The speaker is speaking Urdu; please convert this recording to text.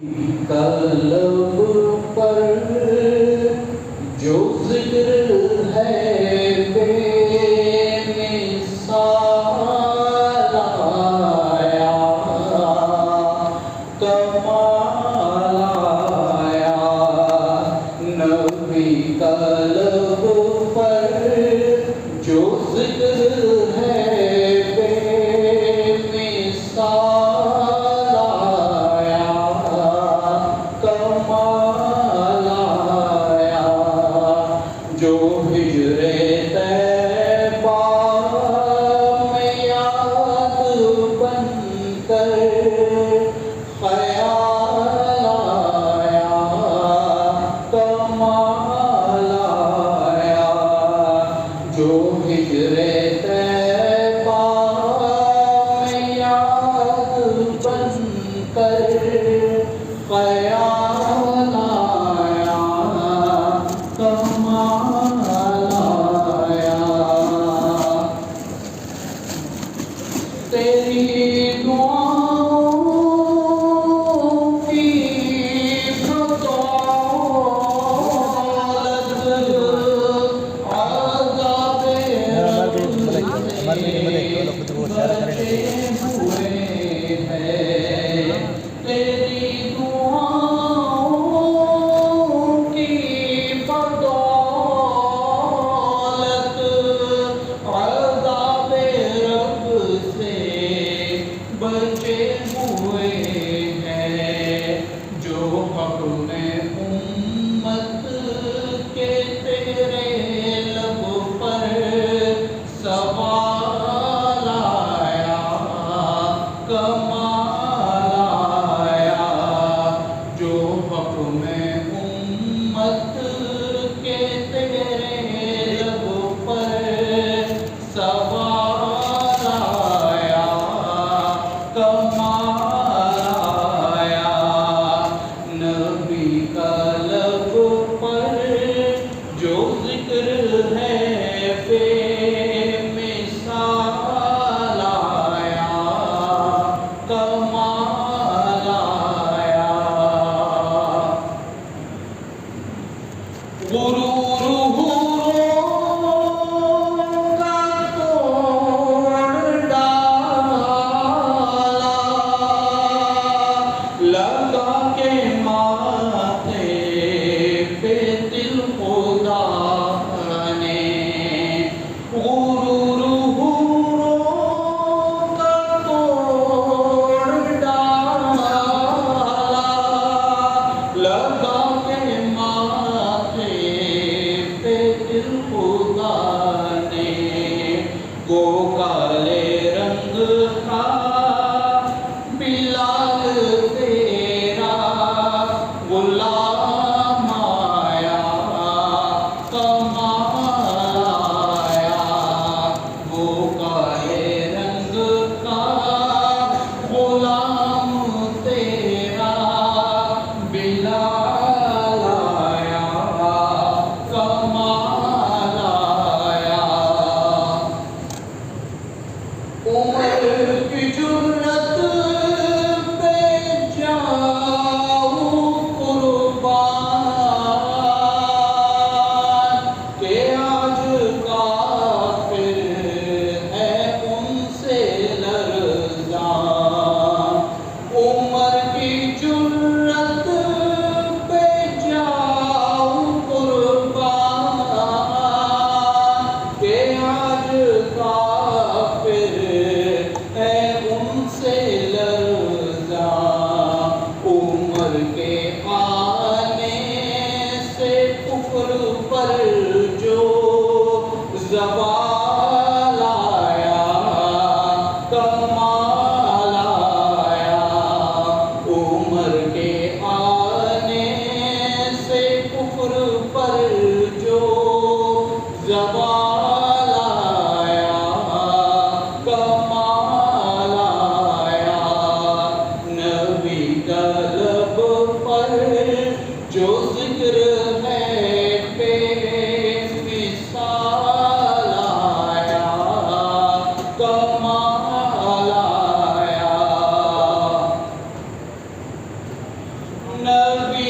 قلب پر جو ذکر ہے بے مثال آیا، کمال آیا، نبی قلب پر جو ذکر ہے بے مثال آیا، کمال آیا، جو ہجر طیبہ میں یاد بن کر خیال آیا، کمال آیا، جو ہجر طیبہ میں یاد بن کر خیال آیا، کمال آیا، تیری دعاؤں کی بدولت عذاب رب سے بچے ہوئے ہیں، تیری دعاؤں کی بدولت عذاب رب سے بچے ہوئے ہیں، جو حق میں امت کے تیرے لب پر سوال آیا، کمال آیا، جو حق میں امت کے تیرے لب پر سوال آیا، کمال آیا، نبی قلب پر جو ذکر ہے بے مثال آیا، کمال آیا، غرور حوروں کا توڑ ڈالا، لگا کے ماتھے پہ دل خدا نے، غرور حوروں کا توڑ ڈالا، لگا کے ماتھے پہ دل خدا نے، وہ کالے رنگ کا بلال تیرا نبی